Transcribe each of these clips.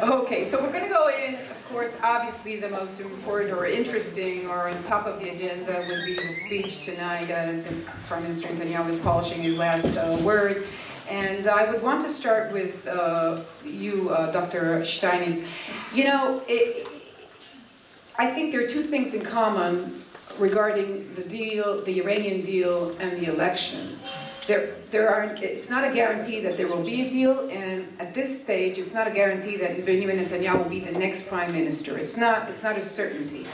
Okay, so we're going to go in, of course, obviously the most important or interesting or on top of the agenda would be the speech tonight. The Prime Minister Netanyahu is polishing his last words. And I would want to start with you, Dr. Steinitz. You know, I think there are two things in common regarding the deal, the Iranian deal, and the elections. It's not a guarantee that there will be a deal, and at this stage, it's not a guarantee that Benjamin Netanyahu will be the next prime minister. It's not a certainty.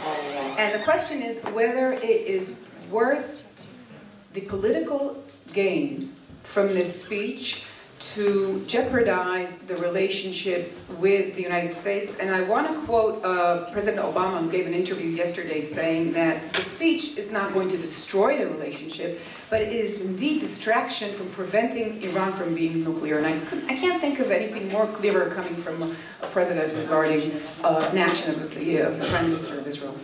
And the question is whether it is worth the political gain from this speech to jeopardize the relationship with the United States. And I want to quote President Obama, who gave an interview yesterday saying that the speech is not going to destroy the relationship, but it is indeed distraction from preventing Iran from being nuclear. And I can't think of anything more clearer coming from a president regarding an action of the Prime Minister of Israel.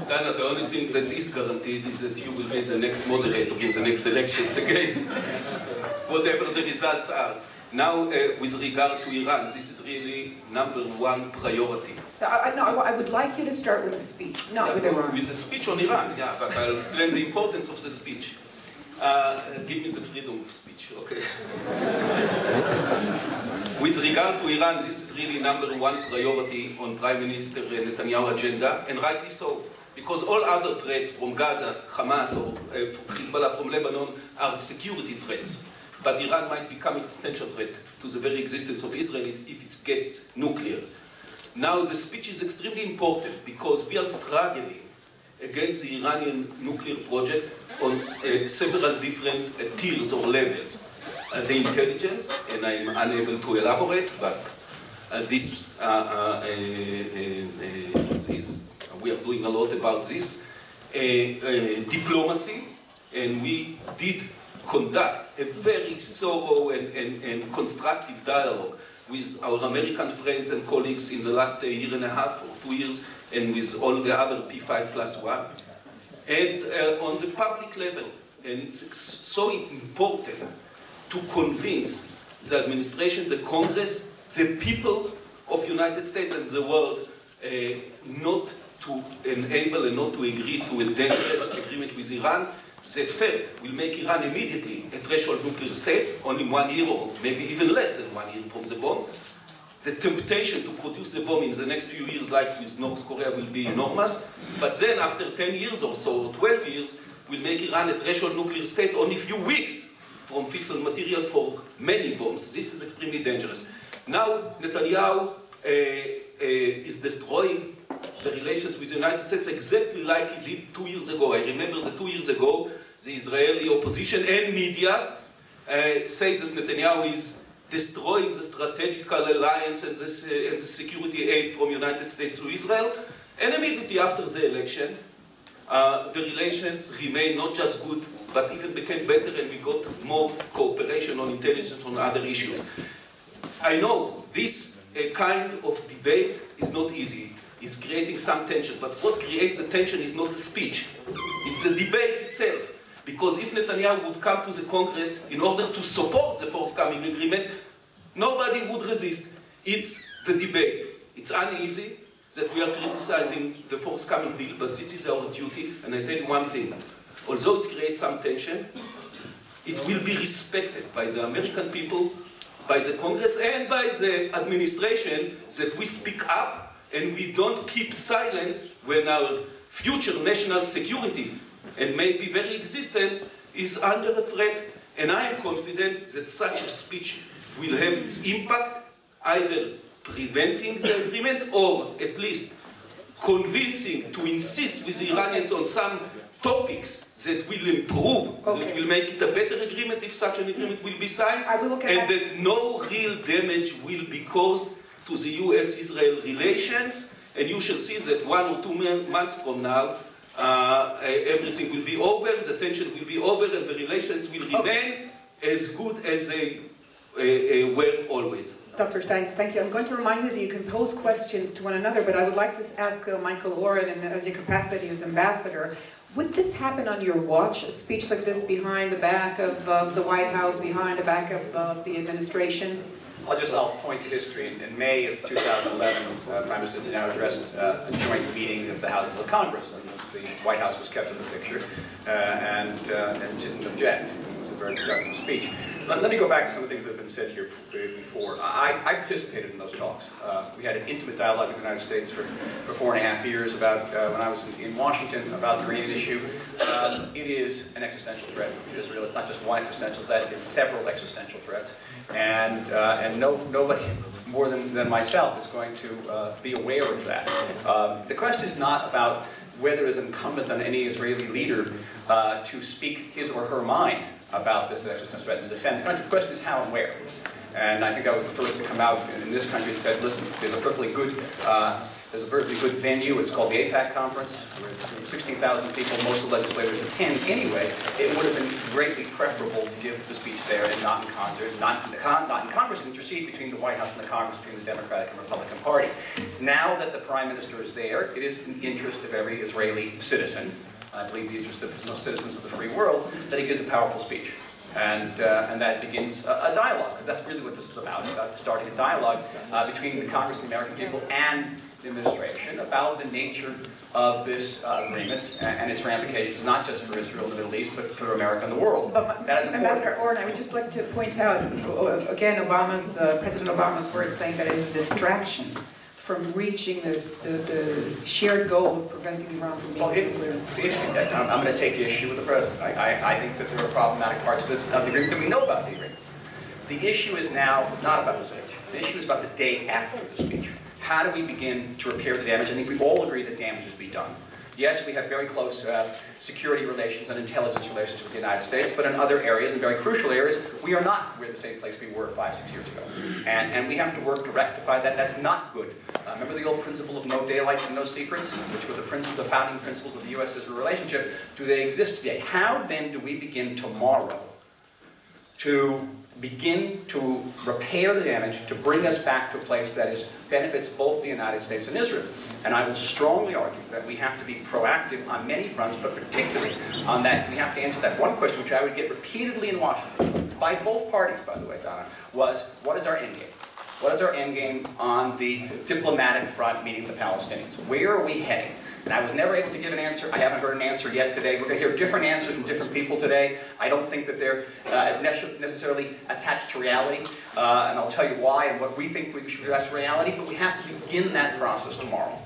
Dana, the only thing that is guaranteed is that you will be the next moderator in the next elections again, whatever the results are. Now, with regard to Iran, this is really #1 priority. I would like you to start with the speech, not with Iran. With the speech on Iran, yeah, but I'll explain the importance of the speech. Give me the freedom of speech, okay? With regard to Iran, this is really #1 priority on Prime Minister Netanyahu's agenda, and rightly so, because all other threats from Gaza, Hamas, or Hezbollah from Lebanon are security threats. But Iran might become an existential threat to the very existence of Israel if it gets nuclear. Now, the speech is extremely important because we are struggling against the Iranian nuclear project on several different tiers or levels. The intelligence, and I'm unable to elaborate, but we are doing a lot about this. Diplomacy, and we did conduct a very thorough and constructive dialogue with our American friends and colleagues in the last year and a half or 2 years, and with all the other P5+1. And on the public level, and it's so important to convince the administration, the Congress, the people of the United States and the world not to enable and not to agree to a dangerous agreement with Iran that first will make Iran immediately a threshold nuclear state, only 1 year or maybe even less than 1 year from the bomb. The temptation to produce the bomb in the next few years, like with North Korea, will be enormous. But then after 10 years or so, or 12 years, will make Iran a threshold nuclear state only a few weeks from fissile material for many bombs. This is extremely dangerous. Now Netanyahu is destroying the relations with the United States exactly like he did 2 years ago. I remember that 2 years ago, the Israeli opposition and media said that Netanyahu is destroying the strategical alliance and the security aid from the United States to Israel. And immediately after the election, the relations remained not just good, but even became better, and we got more cooperation on intelligence on other issues. I know this kind of debate is not easy. It's creating some tension, but what creates the tension is not the speech. It's the debate itself. Because if Netanyahu would come to the Congress in order to support the forthcoming agreement, nobody would resist. It's the debate. It's uneasy that we are criticizing the forthcoming deal, but this is our duty. And I tell you one thing, although it creates some tension, it will be respected by the American people, by the Congress, and by the administration that we speak up and we don't keep silence when our future national security and maybe very existence is under a threat. And I am confident that such a speech will have its impact, either preventing the agreement or at least convincing to insist with the Iranians on some topics that will improve, that will make it a better agreement if such an agreement will be signed, and that no real damage will be caused to the US-Israel relations. And you shall see that 1 or 2 months from now, everything will be over, the tension will be over, and the relations will remain as good as they were always. Dr. Steinitz, thank you. I'm going to remind you that you can pose questions to one another, but I would like to ask Michael Oren, and as your capacity as ambassador, would this happen on your watch, a speech like this behind the back of the White House, behind the back of the administration? I'll point to history. In May of 2011, Prime Minister Netanyahu addressed a joint meeting of the Houses of Congress, and the White House was kept in the picture, and didn't object. It was a very productive speech. Let me go back to some of the things that have been said here before. I participated in those talks. We had an intimate dialogue with the United States for 4.5 years about when I was in Washington about the Iranian issue. It is an existential threat in Israel. It's not just one existential threat; it's several existential threats, and nobody more than myself is going to be aware of that. The question is not about whether it's incumbent on any Israeli leader to speak his or her mind about this existential threat and to defend the country. The question is how and where. And I think I was the first to come out in this country and said, listen, there's a perfectly good venue. It's called the AIPAC conference, where 16,000 people, most of the legislators attend anyway. It would have been greatly preferable to give the speech there and not in concert, not in Congress, and intercede between the White House and the Congress, between the Democratic and Republican Party. Now that the Prime Minister is there, it is in the interest of every Israeli citizen, I believe the interest of most citizens of the free world, that he gives a powerful speech. And that begins a dialogue, because that's really what this is about starting a dialogue between the Congress and the American people and the administration about the nature of this agreement and its ramifications, not just for Israel and the Middle East, but for America and the world. But Ambassador Oren, I would just like to point out, again, President Obama's words saying that it is a distraction from reaching the shared goal of preventing Iran from being nuclear. I'm going to take issue with the President. I think that there are problematic parts of the agreement that we know about the agreement. The issue is now not about the speech. The issue is about the day after the speech. How do we begin to repair the damage? I think we all agree that damage has been done. Yes, we have very close security relations and intelligence relations with the United States, but in other areas, in very crucial areas, we are not the same place we were 5, 6 years ago. And we have to work to rectify that. That's not good. Remember the old principle of no daylights and no secrets, which were the founding principles of the U.S.-Israel relationship? Do they exist today? How then do we begin tomorrow to begin to repair the damage, to bring us back to a place that benefits both the United States and Israel? And I will strongly argue that we have to be proactive on many fronts, but particularly on that, we have to answer that one question, which I would get repeatedly in Washington, by both parties, by the way, Dana, was, what is our end game? What is our end game on the diplomatic front, meaning the Palestinians? Where are we heading? And I was never able to give an answer. I haven't heard an answer yet today. We're going to hear different answers from different people today. I don't think that they're necessarily attached to reality. And I'll tell you why and what we think we should attach to reality. But we have to begin that process tomorrow.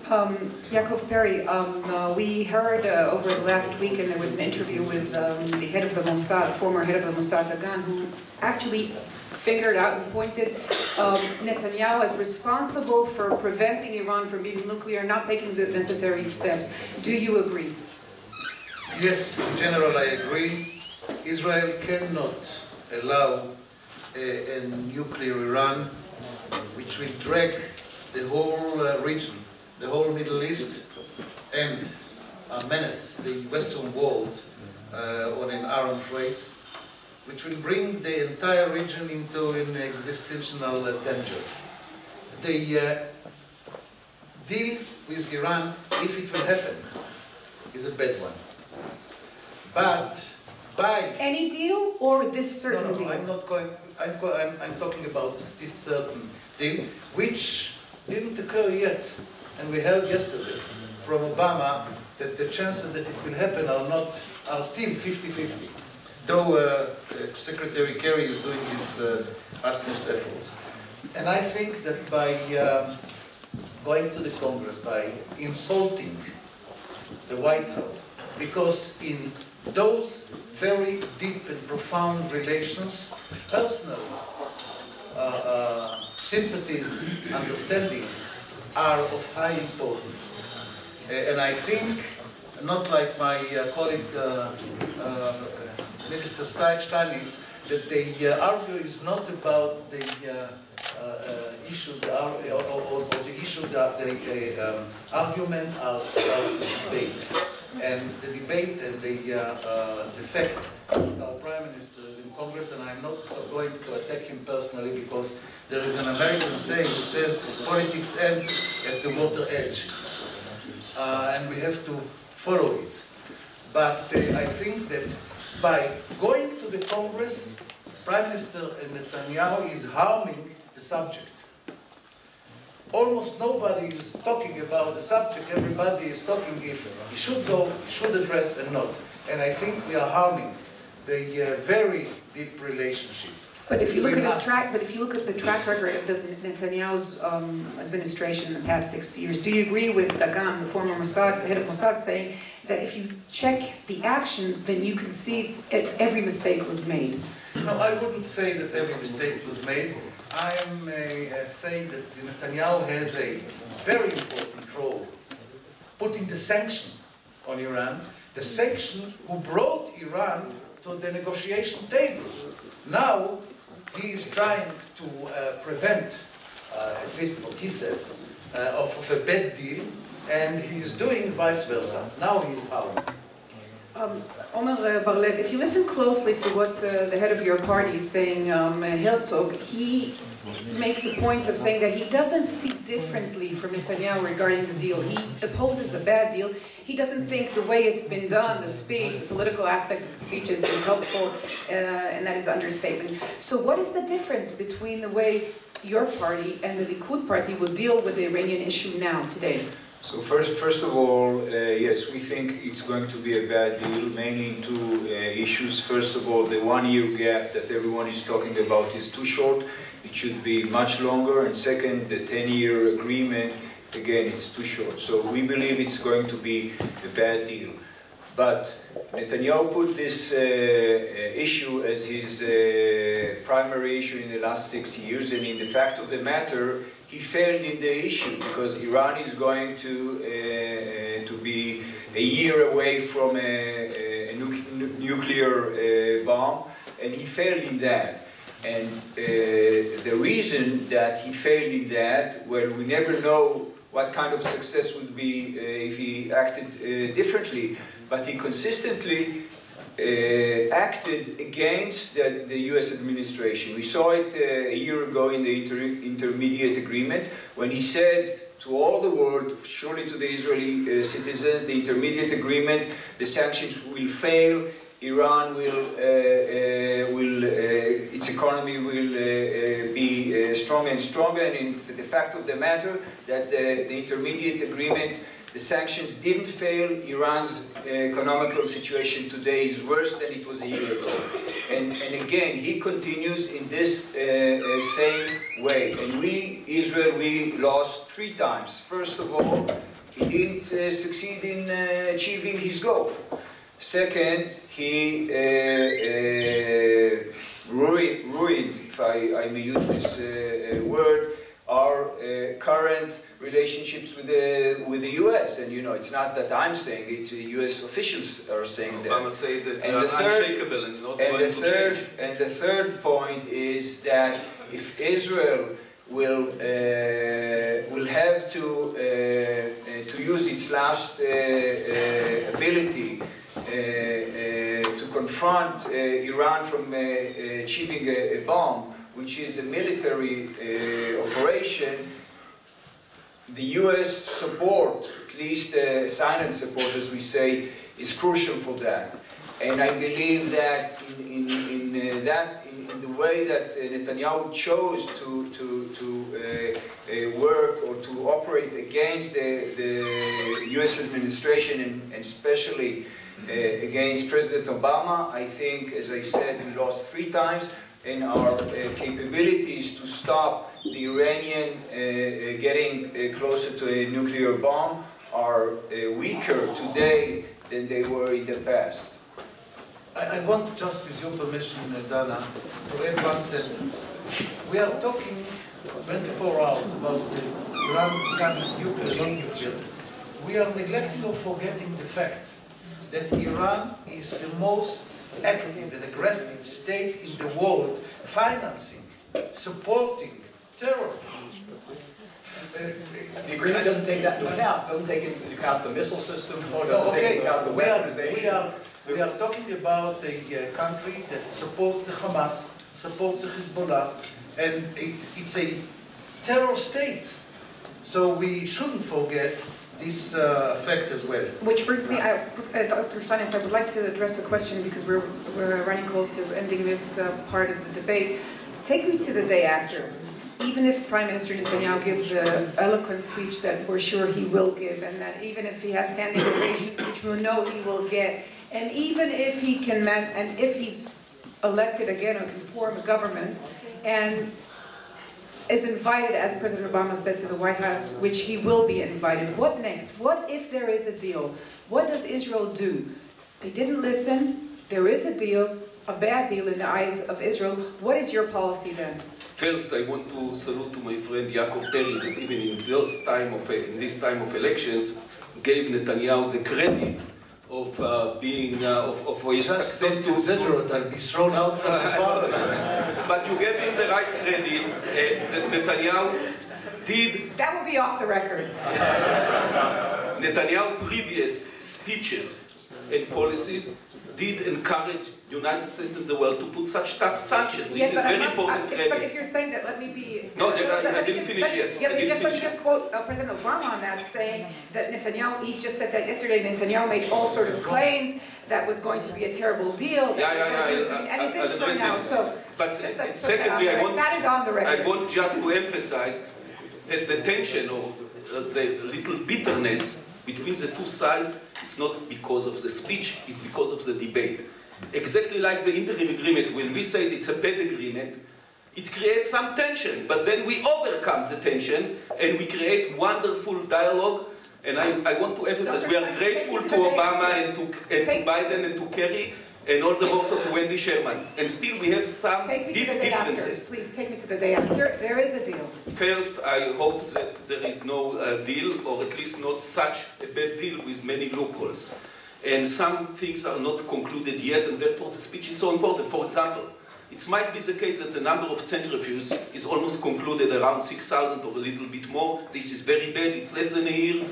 Yaakov Peri, we heard over the last week, and there was an interview with the head of the Mossad, former head of the Mossad Dagan, who actually fingered out and pointed Netanyahu as responsible for preventing Iran from being nuclear, not taking the necessary steps. Do you agree? Yes, in general I agree. Israel cannot allow a nuclear Iran which will drag the whole region, the whole Middle East, and menace the Western world on an arms race, which will bring the entire region into an existential danger. The deal with Iran, if it will happen, is a bad one. But by any deal or this certain deal? I'm not going. I'm talking about this certain deal, which didn't occur yet, and we heard yesterday from Obama that the chances that it will happen are still 50-50. Though Secretary Kerry is doing his utmost efforts. And I think that by going to the Congress, by insulting the White House, because in those very deep and profound relations, personal sympathies, understanding are of high importance. And I think, not like my colleague Minister Steinitz, that the argument is not about the issue, or the issue that the argument are about the debate. And the debate and the fact that our Prime Minister is in Congress, and I'm not going to attack him personally because there is an American saying who says politics ends at the water edge. And we have to follow it. But I think that by going to the Congress, Prime Minister Netanyahu is harming the subject. Almost nobody is talking about the subject. Everybody is talking if he should go, he should address, and not. And I think we are harming the very deep relationship. But if you look at his track, but if you look at the track record of the Netanyahu's administration in the past 6 years, do you agree with Dagan, the former Mossad, head of Mossad, saying that if you check the actions, then you can see every mistake was made? No, I wouldn't say that every mistake was made. I am saying that Netanyahu has a very important role, putting the sanction on Iran, the sanction who brought Iran to the negotiation table. Now, he is trying to prevent, at least what he says, of a bad deal, and he is doing vice versa. Now he is power. Omer Bar-Lev, if you listen closely to what the head of your party is saying, Herzog, he makes a point of saying that he doesn't see differently from Netanyahu regarding the deal. He opposes a bad deal. He doesn't think the way it's been done, the speech, the political aspect of the speech is helpful, and that is understatement. So what is the difference between the way your party and the Likud party will deal with the Iranian issue now, today? So first of all, yes, we think it's going to be a bad deal, mainly in two issues. First of all, the one-year gap that everyone is talking about is too short. It should be much longer. And second, the 10-year agreement, again, it's too short. So we believe it's going to be a bad deal. But Netanyahu put this issue as his primary issue in the last 6 years, and in the fact of the matter, he failed in the issue because Iran is going to be a year away from a nuclear bomb, and he failed in that. And the reason that he failed in that, well, we never know what kind of success would be if he acted differently, but he consistently acted against the US administration. We saw it a year ago in the intermediate agreement when he said to all the world, surely to the Israeli citizens, the intermediate agreement, the sanctions will fail, Iran its economy will be stronger and stronger, and in the fact of the matter that the intermediate agreement, the sanctions didn't fail. Iran's economical situation today is worse than it was a year ago. And again, he continues in this same way. And we, Israel, we lost 3 times. First of all, he didn't succeed in achieving his goal. Second, he ruined, if I may use this word, our current relationships with the U.S. And you know, it's not that I'm saying it; U.S. officials are saying that. Obama says it's unshakable and not going to change. And the third point is that if Israel will have to use its last ability to confront Iran from achieving a bomb, which is a military operation, the U.S. support, at least silent support, as we say, is crucial for that. And I believe that in the way that Netanyahu chose to work or to operate against the U.S. administration and especially against President Obama, I think, as I said, we lost 3 times. And our capabilities to stop the Iranian getting closer to a nuclear bomb are weaker today than they were in the past. I want, just with your permission, Dana, to add 1 sentence. We are talking 24 hours about the Iran becoming nuclear, non-nuclear. We are neglecting or forgetting the fact that Iran is the most active and aggressive state in the world, financing, supporting terror. The agreement doesn't take that into account. Doesn't take into account the missile system, or doesn't take into account the weaponization. We are talking about a country that supports the Hamas, supports the Hezbollah, and it's a terror state. So we shouldn't forget this effect as well. Which brings me, Dr. Steinitz, I would like to address a question because we're running close to ending this part of the debate. Take me to the day after. Even if Prime Minister Netanyahu gives an eloquent speech that we're sure he will give, and that even if he has standing ovations, which we know he will get, and even if he can, and if he's elected again or can form a government, and is invited, as President Obama said, to the White House, which he will be invited. What next? What if there is a deal? What does Israel do? They didn't listen. There is a deal, a bad deal in the eyes of Israel. What is your policy then? First, I want to salute to my friend Yaakov Peri that even in this time of elections, gave Netanyahu the credit of his success to exaggerate, I'll be thrown out from the parliament. But you gave him the right credit that Netanyahu did. That will be off the record. Netanyahu's previous speeches and policies did encourage the United States and the world to put such tough sanctions. This is very important credit. But if you're saying that, let me be... No, I didn't finish yet. Yeah, let me just quote President Obama on that, saying that Netanyahu, he just said that yesterday, Netanyahu made all sort of claims that was going to be a terrible deal. And it didn't turn out. So, but secondly, that is on the record. I want just to emphasize that the tension or the little bitterness between the two sides, it's not because of the speech, it's because of the debate. Exactly like the interim agreement, when we say it's a bad agreement, it creates some tension, but then we overcome the tension and we create wonderful dialogue. And I want to emphasize, we are grateful to Obama and to Biden and to Kerry, and also to Wendy Sherman. And still we have some deep differences. Please take me to the day after. There is a deal. First, I hope that there is no deal, or at least not such a bad deal with many loopholes. And some things are not concluded yet, and therefore the speech is so important. For example, it might be the case that the number of centrifuges is almost concluded around 6,000 or a little bit more. This is very bad, it's less than a year.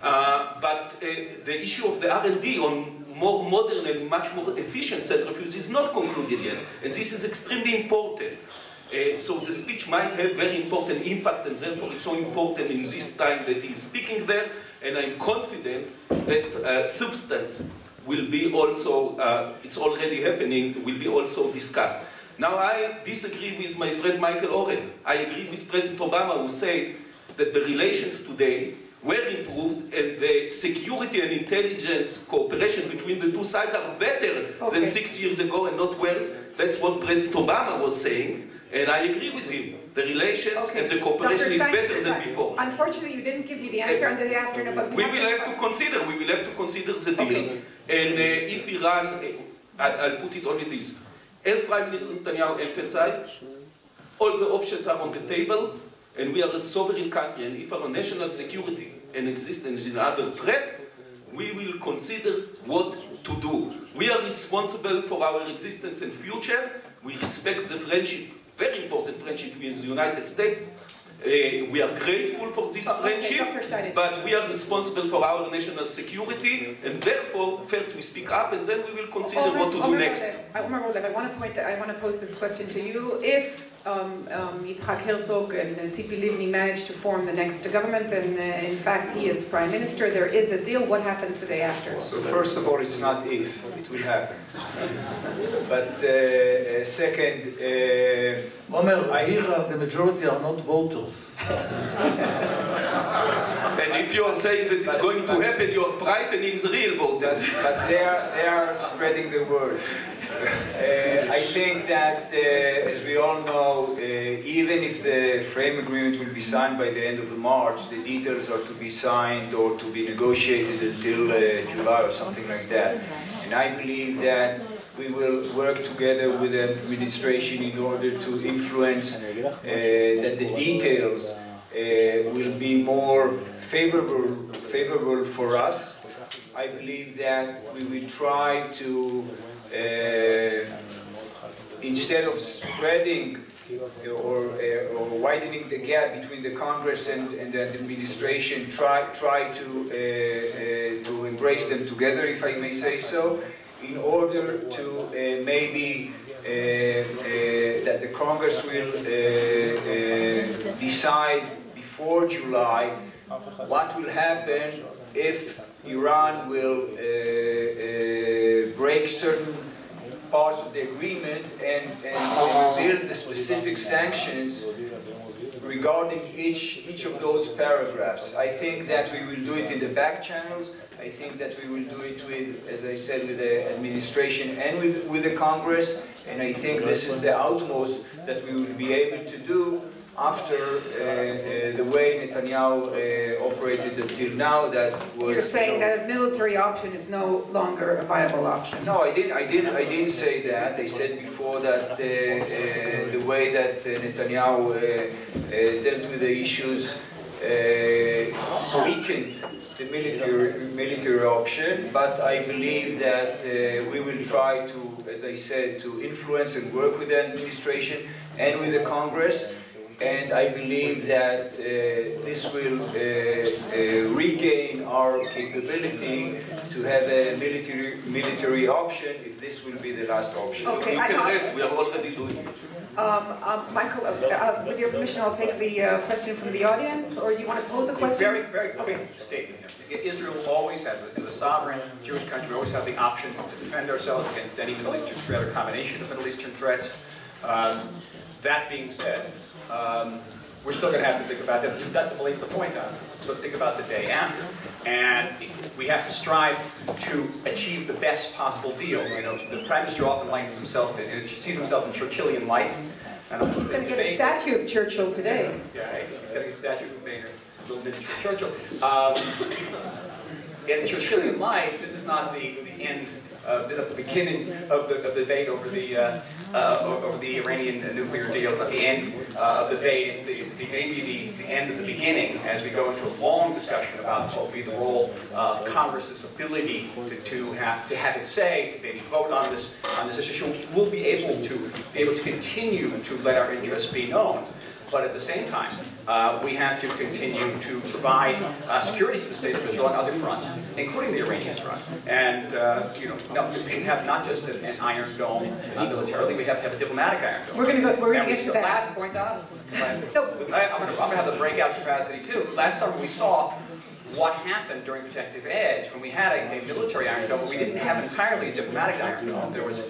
But the issue of the R&D on more modern and much more efficient centrifuges is not concluded yet. And this is extremely important. So the speech might have very important impact, and therefore it's so important in this time that he's speaking there. And I'm confident that substance will be also, it's already happening, will be also discussed. Now I disagree with my friend Michael Oren. I agree with President Obama, who said that the relations today were improved and the security and intelligence cooperation between the two sides are better than 6 years ago and not worse. That's what President Obama was saying, and I agree with him. The relations and the cooperation is better than before. Unfortunately, you didn't give me the answer on the afternoon, but we will have to consider the deal. And if Iran, I'll put it only this. As Prime Minister Netanyahu emphasized, all the options are on the table, and we are a sovereign country, and if our national security and existence is another threat, we will consider what to do. We are responsible for our existence and future. We respect the friendship, very important friendship with the United States. We are grateful for this friendship, but we are responsible for our national security, and therefore, first we speak up, and then we will consider what to do next. Omer Bar-Lev, I want to pose this question to you. If Yitzhak Herzog and Tzipi Livni manage to form the next government, and in fact he is Prime Minister, there is a deal, what happens the day after? So first of all, it's not if, it will happen. But second, Omer, here the majority are not voters. And if you are saying that it's going to happen, you are frightening the real voters. But they are spreading the word. I think that, as we all know, even if the frame agreement will be signed by the end of March, the details are to be signed or to be negotiated until July or something like that. And I believe that we will work together with the administration in order to influence that the details will be more favorable for us. I believe that we will try to, instead of spreading or widening the gap between the Congress and the administration, try to embrace them together, if I may say so, in order to maybe that the Congress will decide before July what will happen if Iran will break certain parts of the agreement and build the specific sanctions regarding each of those paragraphs. I think that we will do it in the back channels. I think that we will do it with, as I said, with the administration and with the Congress. And I think this is the utmost that we will be able to do after the way Netanyahu operated until now. That was. You're saying that a military option is no longer a viable option. No, I didn't say that. I said before that the way that Netanyahu dealt with the issues weakened the military option. But I believe that we will try to, as I said, to influence and work with the administration and with the Congress. And I believe that this will regain our capability to have a military option if this will be the last option. Okay, we can rest, we are already doing it. Michael, with your permission, I'll take the question from the audience, or do you want to pose a question? Very quick statement. Israel always has, as a sovereign Jewish country, we always have the option to defend ourselves against any Middle Eastern threat or combination of Middle Eastern threats. That being said, we're still going to have to think about that. Not to belabor the point, but think about the day after. And we have to strive to achieve the best possible deal. You know, the Prime Minister often sees himself in Churchillian light. And he's going to get a statue of Churchill today. Yeah, he's going to get a statue of Boehner, a little miniature Churchill. In Churchillian light, this is not the end. This is at the beginning of the debate over the Iranian nuclear deals. At the end of the debate, it's maybe the end of the beginning as we go into a long discussion about what will be the role of Congress's ability to have its say, to maybe vote on this issue. We'll be able to continue to let our interests be known. But at the same time, we have to continue to provide security to the state of Israel on other fronts, including the Iranian front. And we should have not just an iron dome militarily; we have to have a diplomatic iron dome. We're going to get to that. Last point, Donna. I'm going to have the breakout capacity too. Last summer we saw what happened during Protective Edge when we had a military iron dome, but we didn't have entirely a diplomatic iron dome. There was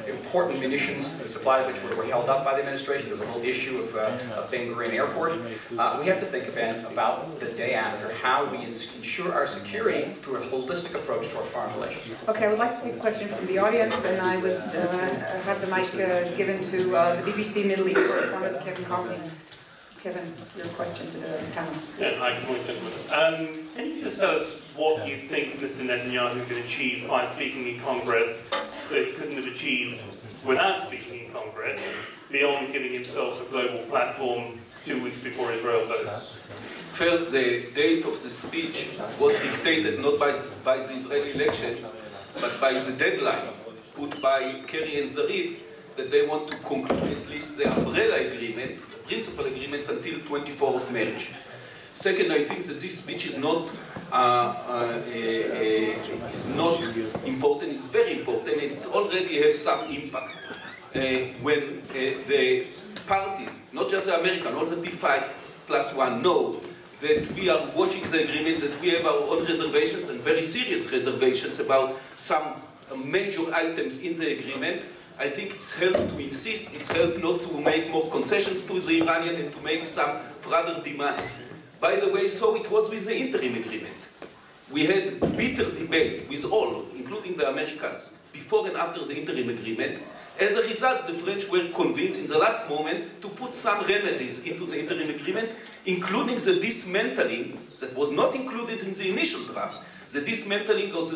important munitions supplies which were held up by the administration. There was a whole issue of Ben Gurion Airport. We have to think again about the day after, how we ensure our security through a holistic approach to our foreign relations. Okay, I would like to take a question from the audience, and I would have the mic given to the BBC Middle East correspondent, Kevin Conley. Kevin, your question to the panel. Yeah, hi, good morning, gentlemen. Can you just tell us what you think Mr. Netanyahu can achieve by speaking in Congress that he couldn't have achieved without speaking in Congress, beyond giving himself a global platform 2 weeks before Israel votes? First, the date of the speech was dictated not by the Israeli elections, but by the deadline put by Kerry and Zarif, that they want to conclude at least the umbrella agreement, the principal agreements, until 24th of March. Second, I think that this speech is not important, it's very important, it's already has some impact. When the parties, not just the American, also the P5+1, know that we are watching the agreements, that we have our own reservations, and very serious reservations about some major items in the agreement, I think it's helped to insist, it's helped not to make more concessions to the Iranian and to make some further demands. By the way, so it was with the interim agreement. We had bitter debate with all, including the Americans, before and after the interim agreement. As a result, the French were convinced in the last moment to put some remedies into the interim agreement, including the dismantling, that was not included in the initial draft, the dismantling of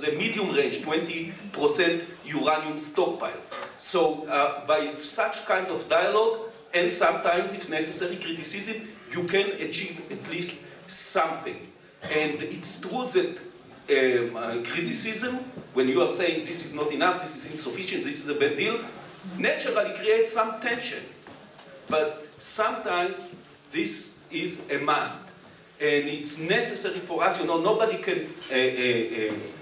the medium-range 20% uranium stockpile. So by such kind of dialogue, and sometimes, if necessary, criticism, you can achieve at least something. And it's true that criticism, when you are saying this is not enough, this is insufficient, this is a bad deal, naturally creates some tension. But sometimes this is a must. And it's necessary for us, you know, nobody can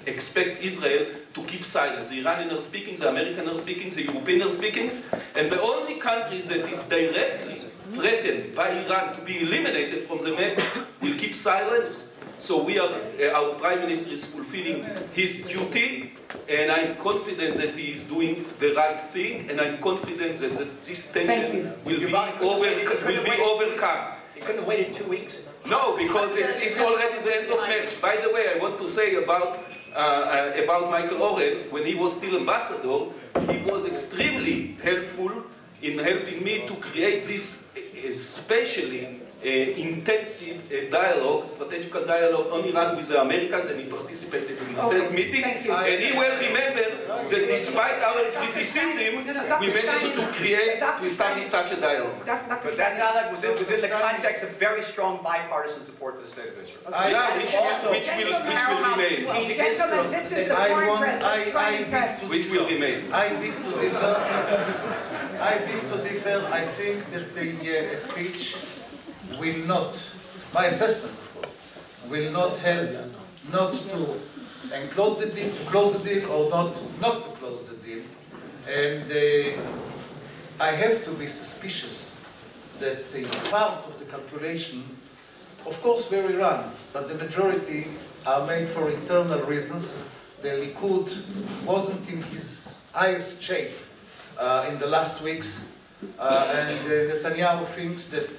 expect Israel to keep silence. The Iranians are speaking, the Americans are speaking, the Europeans are speaking, and the only country that is directly threatened by Iran to be eliminated from the map will keep silence, So our Prime Minister is fulfilling his duty, and I'm confident that he is doing the right thing, and I'm confident that this tension will be overcome. You couldn't have waited 2 weeks? No, because it's already the end of March. By the way, I want to say about Michael Oren, when he was still ambassador, he was extremely helpful in helping me to create this especially intensive dialogue, strategical dialogue on Iran with the Americans, and he participated in the first meetings. And he will remember that despite our criticism, we managed to establish such a dialogue. But that dialogue was in the context of very strong bipartisan support for the state of Israel. Which will remain. Gentlemen, this is the foreign press, Which will remain. I beg to differ. I think that the speech will not, my assessment of course, will not help not to close the deal, or not to close the deal. And I have to be suspicious that the part of the calculation, of course we're Iran, but the majority are made for internal reasons. The Likud wasn't in his highest shape in the last weeks, and Netanyahu thinks that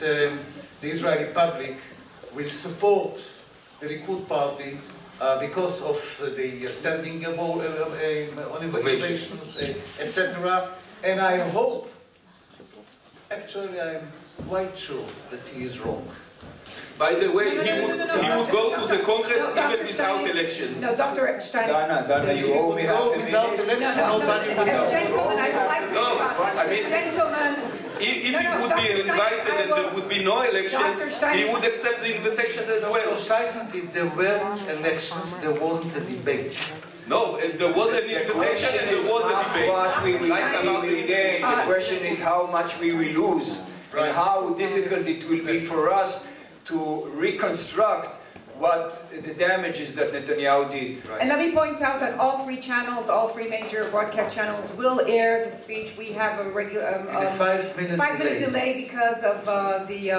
the Israeli public will support the Likud party because of the standing ovations, etc. And I hope, actually I'm quite sure that he is wrong. By the way, he would go to the Congress even without elections. No, Dr. Steinitz. Dana, you owe me half a minute. Without elections, nobody would know. Gentlemen, I would like to gentlemen. If he would be invited and there would be no elections, he would accept the invitation as well. If there were elections, there wasn't a debate. No, and there was an invitation and there was a debate. What we will gain. The question is how much we will lose, and how difficult it will be for us to reconstruct what the damages that Netanyahu did. And let me point out that all three channels, all three major broadcast channels will air the speech. We have a regular 5-minute delay because of the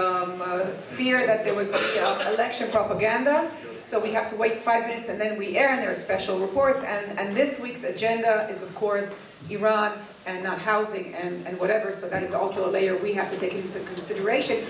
fear that there would be election propaganda. So we have to wait 5 minutes and then we air, and there are special reports. And this week's agenda is, of course, Iran and not housing and whatever. So that is also a layer we have to take into consideration.